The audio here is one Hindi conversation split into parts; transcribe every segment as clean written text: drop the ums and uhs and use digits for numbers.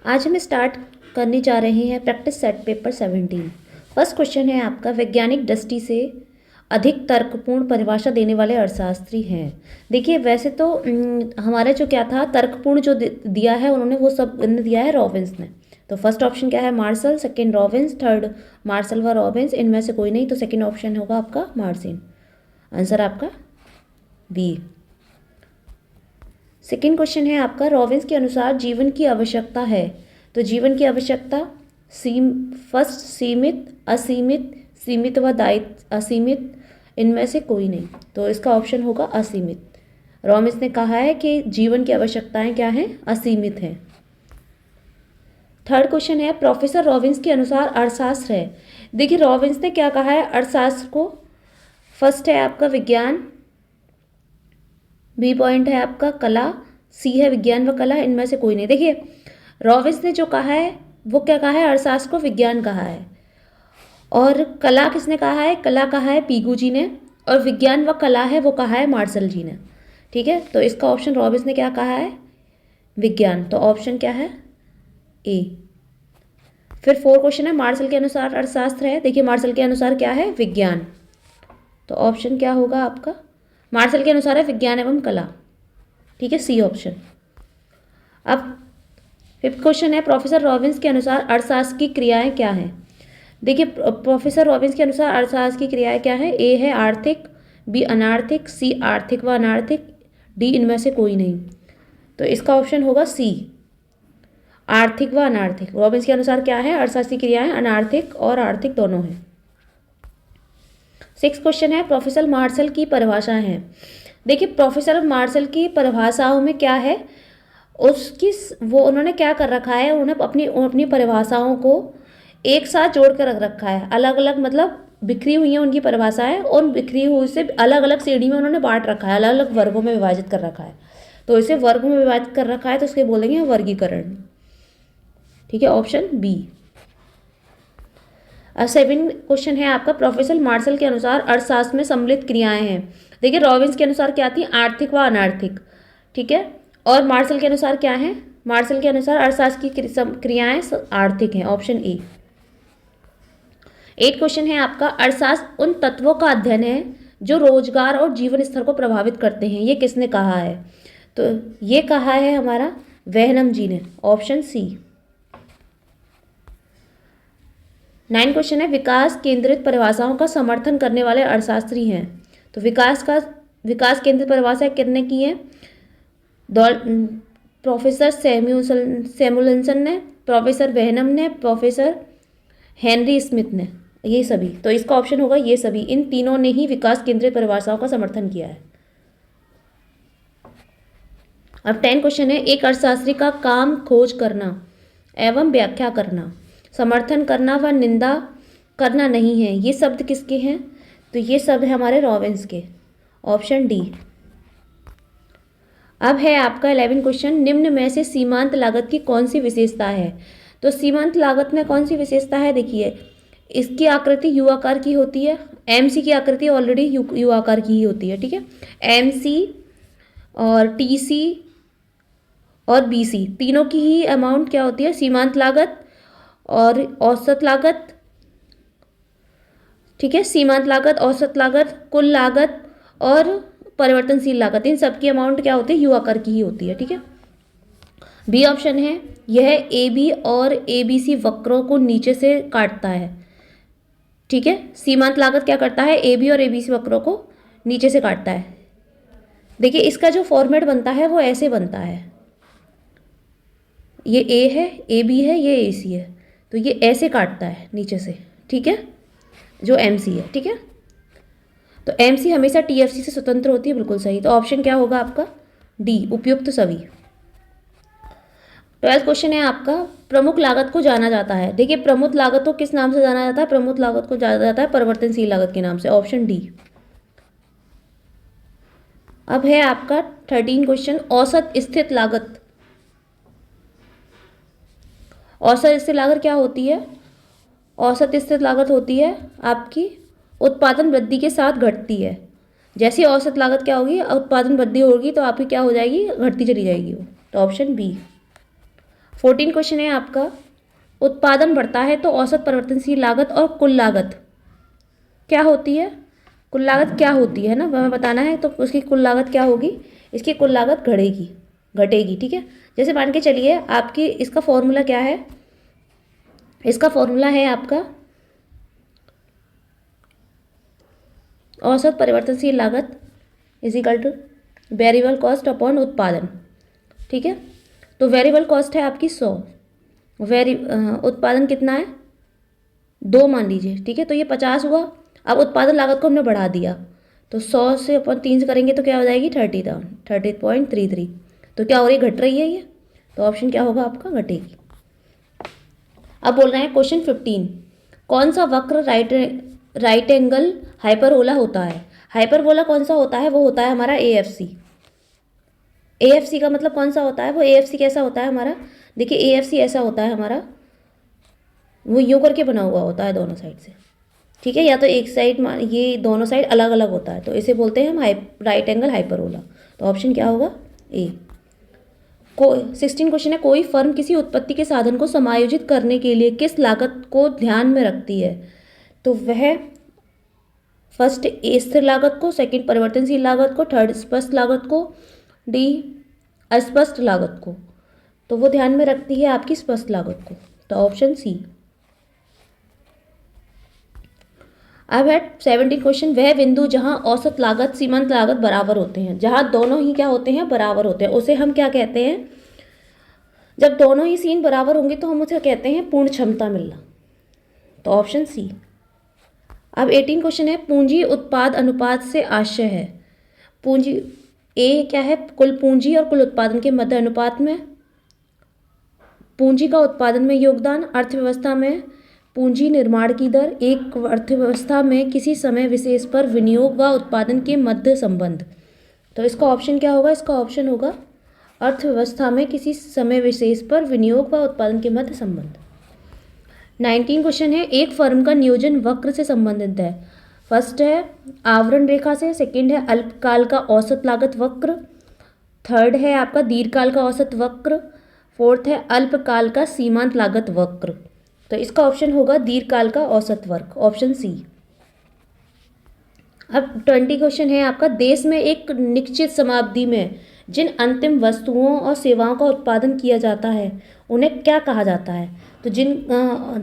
आज हम स्टार्ट करने जा रहे हैं practice set paper 17। First question है आपका, वैज्ञानिक दृष्टि से अधिक तर्कपूर्ण परिभाषा देने वाले अर्थशास्त्री हैं। देखिए वैसे तो हमारे जो क्या था तर्कपूर्ण जो दिया है उन्होंने वो सब दिया है रॉबिन्स ने। तो फर्स्ट ऑप्शन क्या है Marshall, second Robbins, third Marshall व रॉबिन्स, इनमें से कोई नहीं, तो सेकंड ऑप्शन होगा आपका मार्सिन। आंसर आपका बी। सेकेंड क्वेश्चन है आपका, रॉबिन्स के अनुसार जीवन की आवश्यकता है। तो जीवन की आवश्यकता फर्स्ट सीमित, असीमित, सीमित व दायित्व असीमित, इनमें से कोई नहीं, तो इसका ऑप्शन होगा असीमित। रॉबिन्स ने कहा है कि जीवन की आवश्यकताएं क्या हैं, असीमित हैं। थर्ड क्वेश्चन है, प्रोफेसर रॉबिन्स के अनुसार अर्थशास्त्र है। देखिए रॉबिन्स ने क्या कहा है अर्थशास्त्र को, फर्स्ट है आपका विज्ञान, बी पॉइंट है आपका कला, सी है विज्ञान व कला, इनमें से कोई नहीं। देखिए रॉबिन्स ने जो कहा है वो क्या कहा है, अर्थशास्त्र को विज्ञान कहा है, और कला किसने कहा है, कला कहा है पीगू जी ने, और विज्ञान व कला है वो कहा है मार्शल जी ने। ठीक है, तो इसका ऑप्शन रॉबिन्स ने क्या कहा है, विज्ञान, तो ऑप्शन क्या है ए। फिर फोर्थ क्वेश्चन है, मार्शल के अनुसार अर्थशास्त्र है। देखिए मार्शल के अनुसार क्या है, विज्ञान, तो ऑप्शन क्या होगा आपका, मार्शल के अनुसार है विज्ञान एवं कला। ठीक है, सी ऑप्शन। अब फिफ्थ क्वेश्चन है, प्रोफेसर रॉबिन्स के अनुसार अर्थशास्त्र की क्रियाएं क्या हैं। देखिए प्रोफेसर रॉबिन्स के अनुसार अर्थशास्त्र की क्रियाएं क्या है, ए है आर्थिक, बी अनार्थिक, सी आर्थिक व अनार्थिक, डी इनमें से कोई नहीं, तो इसका ऑप्शन होगा सी, आर्थिक व अनार्थिक। रॉबिन्स के अनुसार क्या है, अर्थशास्त्र की क्रियाएं अनार्थिक और आर्थिक दोनों हैं। सिक्स क्वेश्चन है, प्रोफेसर मार्शल की परिभाषा है। देखिए प्रोफेसर मार्शल की परिभाषाओं में क्या है, उसकी वो उन्होंने क्या कर रखा है, उन्होंने अपनी अपनी परिभाषाओं को एक साथ जोड़ कर रख रखा है, अलग अलग मतलब बिखरी हुई हैं उनकी परिभाषाएं, और बिखरी हुई से अलग अलग श्रेणी में उन्होंने बांट रखा है, अलग अलग वर्गों में विभाजित कर रखा है। तो इसे वर्गों में विभाजित कर रखा है तो इसके बोलेंगे वर्गीकरण। ठीक है, ऑप्शन बी। सेवेंथ क्वेश्चन है आपका, प्रोफेसर मार्शल के अनुसार अर्थशास्त्र में सम्मिलित क्रियाएं हैं। देखिए रॉबिन्स के अनुसार क्या थी, आर्थिक व अनार्थिक। ठीक है, और मार्शल के अनुसार क्या है, मार्शल के अनुसार अर्थशास्त्र की क्रियाएं आर्थिक हैं, ऑप्शन ए। एट क्वेश्चन है आपका, अर्थशास्त्र उन तत्वों का अध्ययन है जो रोजगार और जीवन स्तर को प्रभावित करते हैं, ये किसने कहा है, तो ये कहा है हमारा वेहनम जी ने, ऑप्शन सी। नाइन क्वेश्चन है, विकास केंद्रित परिभाषाओं का समर्थन करने वाले अर्थशास्त्री हैं। तो विकास केंद्रित परिभाषा कितने की है, प्रोफेसर सैमुअल्सन ने, प्रोफेसर वेहनम ने, प्रोफेसर हेनरी स्मिथ ने, ये सभी, तो इसका ऑप्शन होगा ये सभी, इन तीनों ने ही विकास केंद्रित परिभाषाओं का समर्थन किया है। अब 10 क्वेश्चन है, एक अर्थशास्त्री का काम खोज करना एवं व्याख्या करना, समर्थन करना व निंदा करना नहीं है, ये शब्द किसके हैं, तो ये शब्द है हमारे रॉबिन्स के, ऑप्शन डी। अब है आपका 11 क्वेश्चन, निम्न में से सीमांत लागत की कौन सी विशेषता है। तो सीमांत लागत में कौन सी विशेषता है, देखिए इसकी आकृति यू आकार की होती है, एमसी की आकृति ऑलरेडी यू आकार की ही होती है। ठीक है, एमसी और टीसी और बीसी तीनों की ही अमाउंट क्या होती है, सीमांत लागत और औसत लागत। ठीक है, सीमांत लागत, औसत लागत, कुल लागत और परिवर्तनशील लागत, इन सब की अमाउंट क्या होती है, यू आकार की ही होती है। ठीक है, बी ऑप्शन है, यह ए बी और ए बी सी वक्रों को नीचे से काटता है। ठीक है, सीमांत लागत क्या करता है, ए बी और ए बी सी वक्रों को नीचे से काटता है। देखिए इसका जो फॉर्मेट बनता है वो ऐसे बनता है, ये ए है, ए बी है, ये ए सी है, तो ये ऐसे काटता है नीचे से। ठीक है, जो एम सी है। ठीक है, तो एम सी हमेशा टी एफ सी से स्वतंत्र होती है, बिल्कुल सही, तो ऑप्शन क्या होगा आपका डी, उपयुक्त सभी। 12th क्वेश्चन है आपका, प्रमुख लागत को जाना जाता है। देखिए प्रमुख लागत को किस नाम से जाना जाता है, प्रमुख लागत को जाना जाता है परिवर्तनशील लागत के नाम से, ऑप्शन डी। अब है आपका 13 क्वेश्चन, औसत स्थित लागत। औसत स्थित लागत क्या होती है, औसत स्थित लागत होती है आपकी उत्पादन वृद्धि के साथ घटती है। जैसी औसत लागत क्या होगी, उत्पादन वृद्धि होगी तो आपकी क्या हो जाएगी, घटती चली जाएगी वो, तो ऑप्शन बी। 14 क्वेश्चन है आपका, उत्पादन बढ़ता है तो औसत परिवर्तनशील लागत और कुल लागत क्या होती है, कुल लागत क्या होती है ना, हमें बताना है। तो उसकी कुल लागत क्या होगी, इसकी कुल लागत घटेगी, ठीक है। जैसे मान के चलिए आपकी इसका फॉर्मूला क्या है, इसका फॉर्मूला है आपका औसत परिवर्तनशील लागत is equal two variable cost upon उत्पादन, ठीक है। तो वेरिएबल कॉस्ट है आपकी 100, उत्पादन कितना है 2 मान लीजिए, ठीक है। तो ये 50 हुआ। अब उत्पादन लागत को हमने बढ़ा दिया, तो 100 से अपन 3 से करेंगे तो क्या हो जाएगी 30.33। तो क्या हो रही है, घट रही है ये। तो ऑप्शन क्या होगा आपका, घटेगी। अब बोल रहे हैं क्वेश्चन 15, कौन सा वक्र राइट एंगल हाइपरबोला होता है। हाइपरबोला कौन सा होता है, वो होता है हमारा AFC। AFC का मतलब कौन सा होता है, वो AFC कैसा होता है हमारा, देखिए AFC ऐसा होता है हमारा, वो यूँ करके बना हुआ होता है दोनों साइड से, ठीक है। या तो एक साइड, ये दोनों साइड अलग अलग होता है, तो इसे बोलते हैं हम राइट एंगल हाइपरबोला। तो ऑप्शन क्या होगा, ए। 16 क्वेश्चन है, कोई फर्म किसी उत्पत्ति के साधन को समायोजित करने के लिए किस लागत को ध्यान में रखती है। तो वह फर्स्ट स्थिर लागत को, सेकंड परिवर्तनशील लागत को, थर्ड स्पष्ट लागत को, डी अस्पष्ट लागत को। तो वो ध्यान में रखती है आपकी स्पष्ट लागत को, तो ऑप्शन सी। अब है 17 क्वेश्चन, वह बिंदु जहां औसत लागत सीमांत लागत बराबर होते हैं, जहां दोनों ही क्या होते हैं, बराबर होते हैं, उसे हम क्या कहते हैं, जब दोनों ही सीन बराबर होंगे तो हम उसे कहते हैं पूर्ण क्षमता मिलना। तो ऑप्शन सी। अब 18 क्वेश्चन है, पूंजी उत्पाद अनुपात से आशय है। पूंजी ए क्या है, कुल पूंजी और कुल उत्पादन के मध्य अनुपात में, पूंजी का उत्पादन में योगदान, अर्थव्यवस्था में पूंजी निर्माण की दर, एक अर्थव्यवस्था में किसी समय विशेष पर विनियोग व उत्पादन के मध्य संबंध। तो इसका ऑप्शन क्या होगा, इसका ऑप्शन होगा अर्थव्यवस्था में किसी समय विशेष पर विनियोग व उत्पादन के मध्य संबंध। 19 क्वेश्चन है, एक फर्म का नियोजन वक्र से संबंधित है। फर्स्ट है आवरण रेखा से, सेकंड है अल्पकाल का औसत लागत वक्र, थर्ड है आपका दीर्घकाल का औसत वक्र, फोर्थ है अल्पकाल का सीमांत लागत वक्र। तो इसका ऑप्शन होगा दीर्घकाल का औसत वक्र, ऑप्शन सी। अब 20 क्वेश्चन है आपका, देश में एक निश्चित समावधि में जिन अंतिम वस्तुओं और सेवाओं का उत्पादन किया जाता है उन्हें क्या कहा जाता है। तो जिन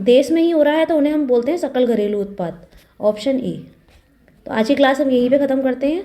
देश में ही हो रहा है तो उन्हें हम बोलते हैं सकल घरेलू उत्पाद, ऑप्शन ए। तो आज की क्लास हम यहीं पे ख़त्म करते हैं।